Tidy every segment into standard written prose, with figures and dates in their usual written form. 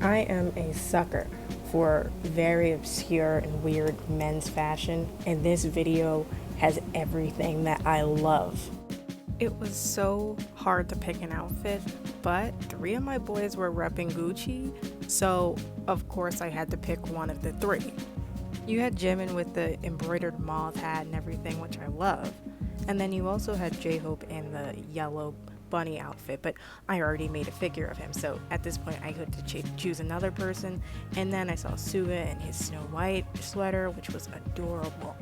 I am a sucker for very obscure and weird men's fashion, and this video has everything that I love. It was so hard to pick an outfit, but 3 of my boys were repping Gucci, so of course I had to pick one of the 3. You had Jimin with the embroidered moth hat and everything, which I love, and then you also had J-Hope in the yellow bunny outfit, but I already made a figure of him, so at this point I had to choose another person. And then I saw Suga in his Snow White sweater, which was adorable,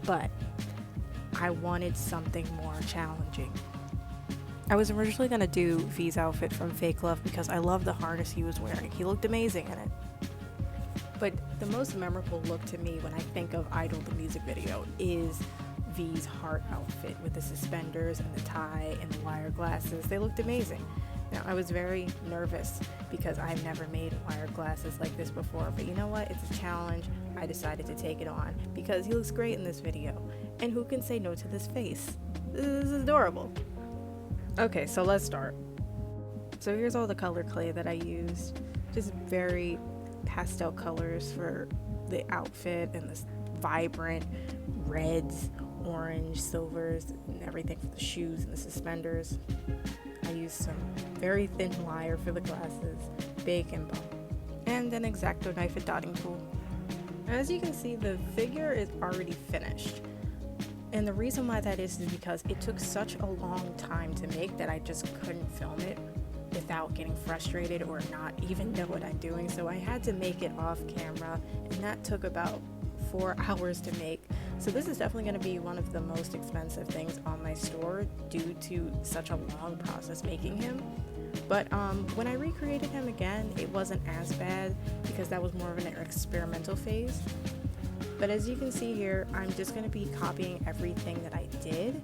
but I wanted something more challenging. I was originally going to do V's outfit from Fake Love because I love the harness he was wearing. He looked amazing in it. But the most memorable look to me when I think of Idol the music video is V's heart outfit with the suspenders and the tie and the wire glasses. They looked amazing. Now, I was very nervous because I've never made wire glasses like this before, but you know what? It's a challenge. I decided to take it on because he looks great in this video. And who can say no to this face? This is adorable. Okay, so let's start. So here's all the color clay that I used. Just very pastel colors for the outfit and this vibrant reds, orange, silvers, and everything for the shoes and the suspenders. I used some very thin wire for the glasses, bacon ball, and an X-Acto knife and dotting tool. As you can see, the figure is already finished. And the reason why that is because it took such a long time to make that I just couldn't film it without getting frustrated or not even know what I'm doing. So I had to make it off camera, and that took about 4 hours to make. So this is definitely going to be one of the most expensive things on my store due to such a long process making him. But when I recreated him again, it wasn't as bad because that was more of an experimental phase. But as you can see here, I'm just going to be copying everything that I did.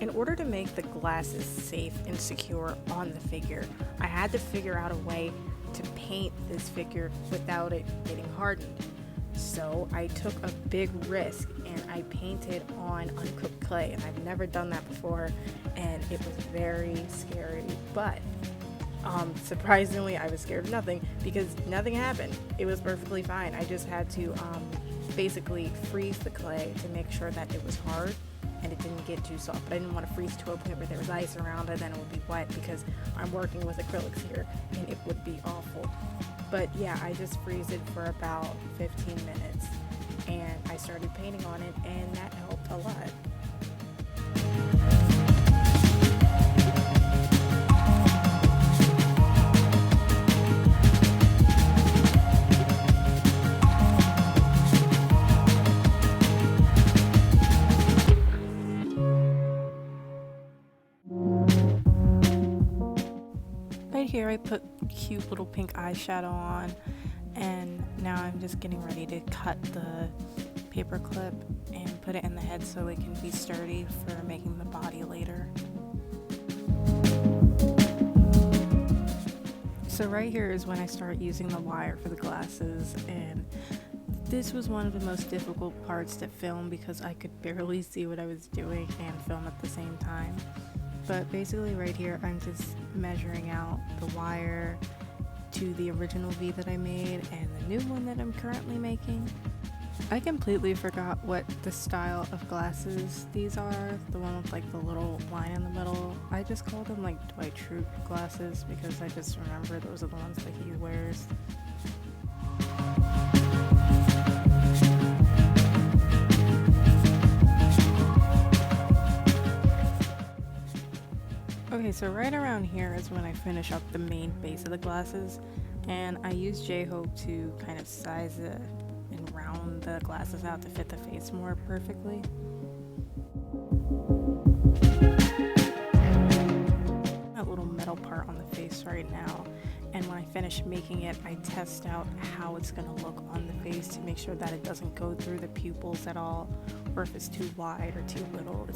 In order to make the glasses safe and secure on the figure, I had to figure out a way to paint this figure without it getting hardened. So I took a big risk and I painted on uncooked clay, and I've never done that before, and it was very scary. But surprisingly, I was scared of nothing because nothing happened. It was perfectly fine. I just had to basically freeze the clay to make sure that it was hard and it didn't get too soft. But I didn't want to freeze to a point where there was ice around it, then it would be wet because I'm working with acrylics here and it would be awful. But yeah, I just freeze it for about 15 minutes and I started painting on it, and that helped a lot. Right here I put cute little pink eyeshadow on, and now I'm just getting ready to cut the paper clip and put it in the head so it can be sturdy for making the body later. So right here is when I start using the wire for the glasses, and this was one of the most difficult parts to film because I could barely see what I was doing and film at the same time. But basically right here I'm just measuring out the wire to the original V that I made and the new one that I'm currently making. I completely forgot what the style of glasses these are, the one with like the little line in the middle. I just call them like Dwight Schrute glasses because I just remember those are the ones that he wears. Okay, so right around here is when I finish up the main base of the glasses, and I use J-Hope to kind of size it and round the glasses out to fit the face more perfectly. That little metal part on the face right now, and when I finish making it, I test out how it's going to look on the face to make sure that it doesn't go through the pupils at all, or if it's too wide or too little.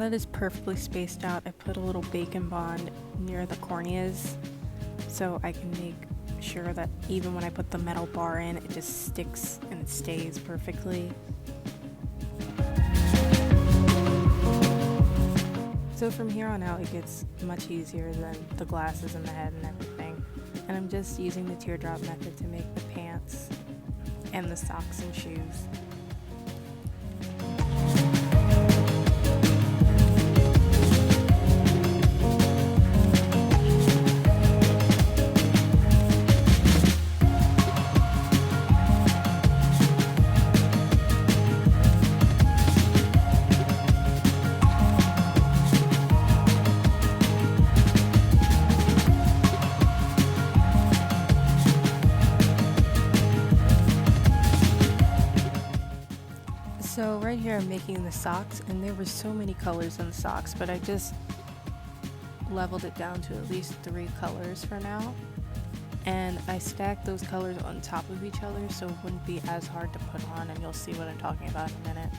that is perfectly spaced out, I put a little bacon bond near the corneas so I can make sure that even when I put the metal bar in, it just sticks and it stays perfectly. So from here on out, it gets much easier than the glasses and the head and everything. And I'm just using the teardrop method to make the pants and the socks and shoes. So right here I'm making the socks, and there were so many colors in the socks, but I just leveled it down to at least 3 colors for now. And I stacked those colors on top of each other so it wouldn't be as hard to put on, and you'll see what I'm talking about in a minute.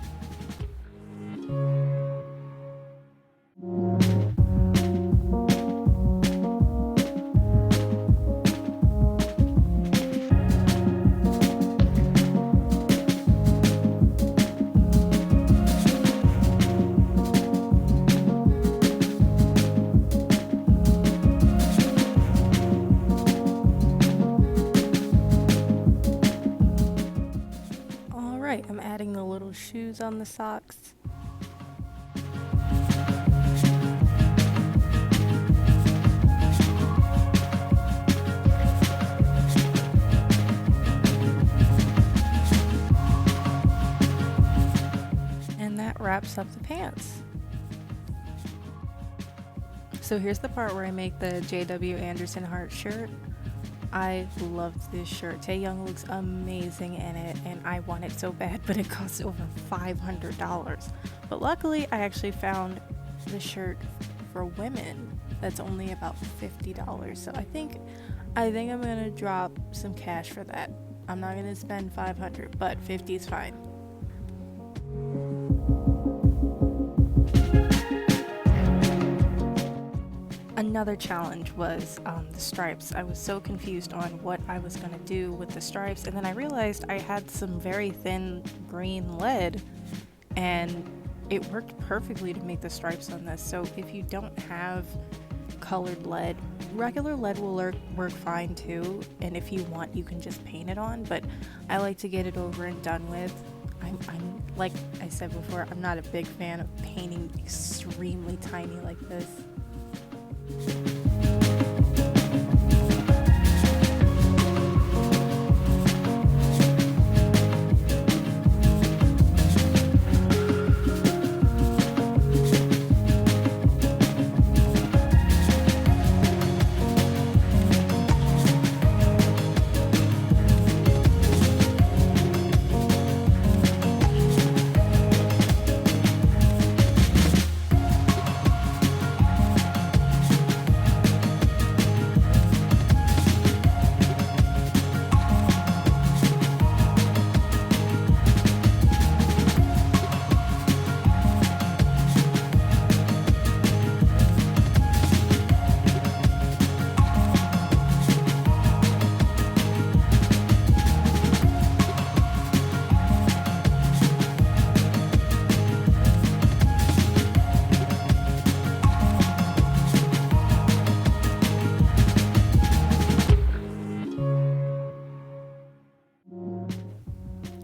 I'm adding the little shoes on the socks. And that wraps up the pants. So here's the part where I make the JW Anderson heart shirt. I loved this shirt. Taehyung looks amazing in it, and I want it so bad, but it costs over $500. But luckily, I actually found the shirt for women that's only about $50. So I think I'm gonna drop some cash for that. I'm not gonna spend $500, but $50 is fine. Another challenge was the stripes. I was so confused on what I was going to do with the stripes, and then I realized I had some very thin green lead, and it worked perfectly to make the stripes on this. So if you don't have colored lead, regular lead will work fine too, and if you want, you can just paint it on, but I like to get it over and done with. I'm like I said before, I'm not a big fan of painting extremely tiny like this.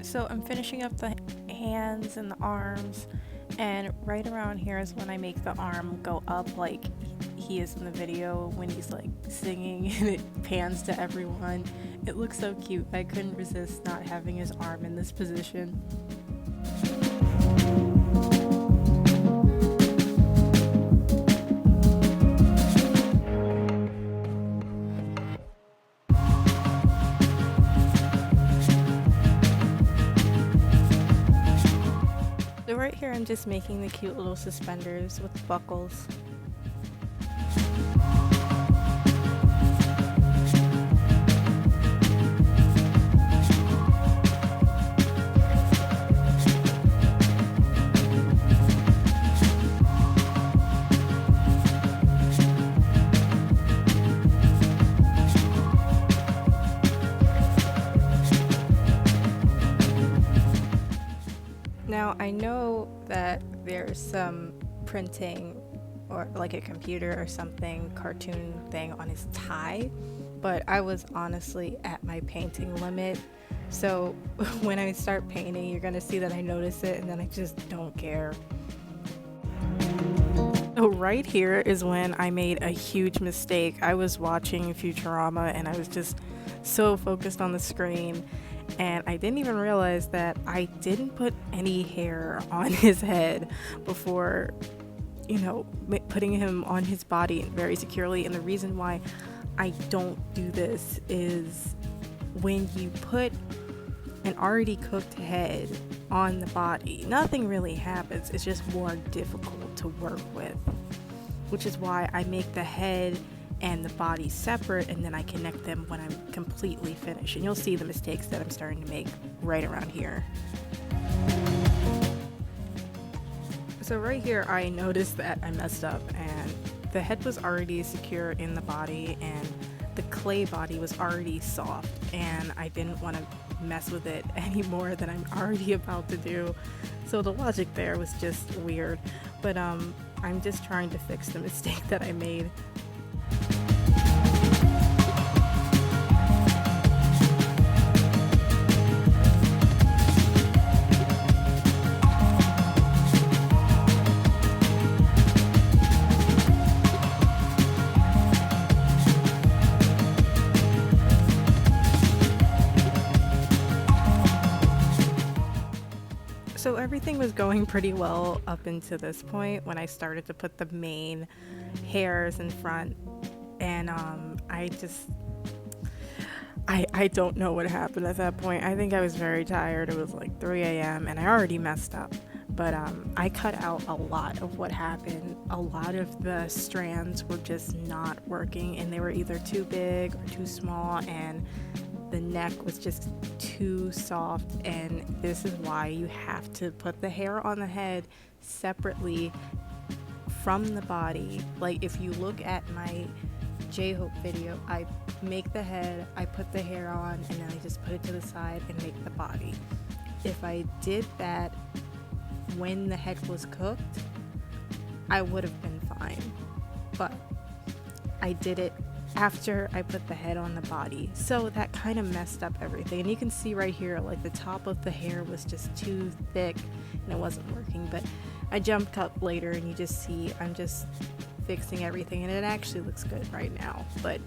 So I'm finishing up the hands and the arms, and right around here is when I make the arm go up like he is in the video when he's like singing and it pans to everyone. It looks so cute. I couldn't resist not having his arm in this position. So right here I'm just making the cute little suspenders with buckles. I know that there's some printing or like a computer or something, cartoon thing on his tie, but I was honestly at my painting limit. So when I start painting, you're gonna see that I notice it and then I just don't care. So right here is when I made a huge mistake. I was watching Futurama and I was just so focused on the screen, and I didn't even realize that I didn't put any hair on his head before, you know, putting him on his body very securely. And the reason why I don't do this is when you put an already cooked head on the body, nothing really happens. It's just more difficult to work with, which is why I make the head and the body separate, and then I connect them when I'm completely finished. And you'll see the mistakes that I'm starting to make right around here. So right here I noticed that I messed up, and the head was already secure in the body and the clay body was already soft, and I didn't want to mess with it any more than I'm already about to do. So the logic there was just weird, but I'm just trying to fix the mistake that I made. So everything was going pretty well up until this point when I started to put the main hairs in front, and I don't know what happened at that point. I think I was very tired. It was like 3 a.m. and I already messed up, but I cut out a lot of what happened. A lot of the strands were just not working, and they were either too big or too small, and the neck was just too soft. And this is why you have to put the hair on the head separately from the body. Like if you look at my J-Hope video, I make the head, I put the hair on, and then I just put it to the side and make the body. If I did that when the head was cooked, I would have been fine, but I did it after I put the head on the body, so that kind of messed up everything. And you can see right here, like the top of the hair was just too thick and it wasn't working, but I jump cut later and you just see I'm just fixing everything, and it actually looks good right now, but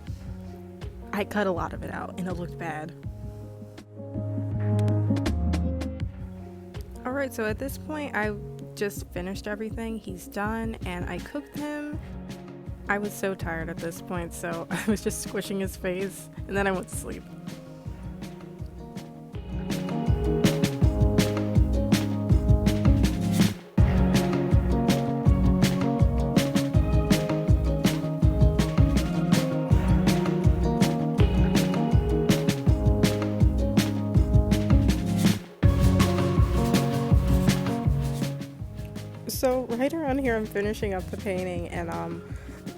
I cut a lot of it out and it looked bad. Alright, so at this point I just finished everything. He's done and I cooked him. I was so tired at this point, so I was just squishing his face and then I went to sleep. So right around here I'm finishing up the painting, and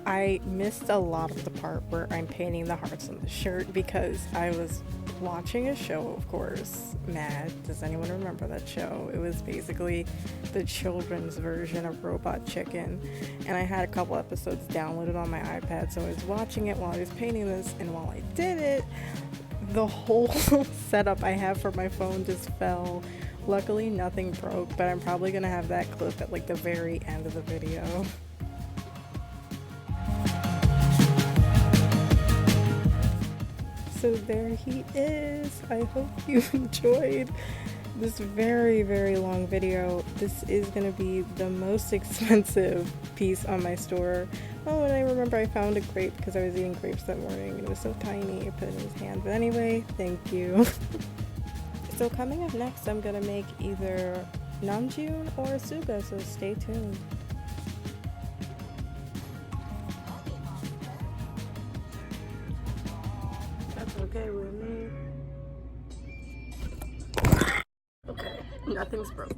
I missed a lot of the part where I'm painting the hearts on the shirt because I was watching a show, of course, Mad. Does anyone remember that show? It was basically the children's version of Robot Chicken, and I had a couple episodes downloaded on my iPad, so I was watching it while I was painting this, and while I did it, the whole setup I have for my phone just fell. Luckily nothing broke, but I'm probably gonna have that clip at like the very end of the video. So there he is. I hope you enjoyed this very, very long video. This is gonna be the most expensive piece on my store. Oh, and I remember I found a grape because I was eating grapes that morning and it was so tiny. I put it in his hand. But anyway, thank you. So coming up next, I'm gonna make either Namjoon or Suga, so stay tuned. That's okay with me. Okay, nothing's broken.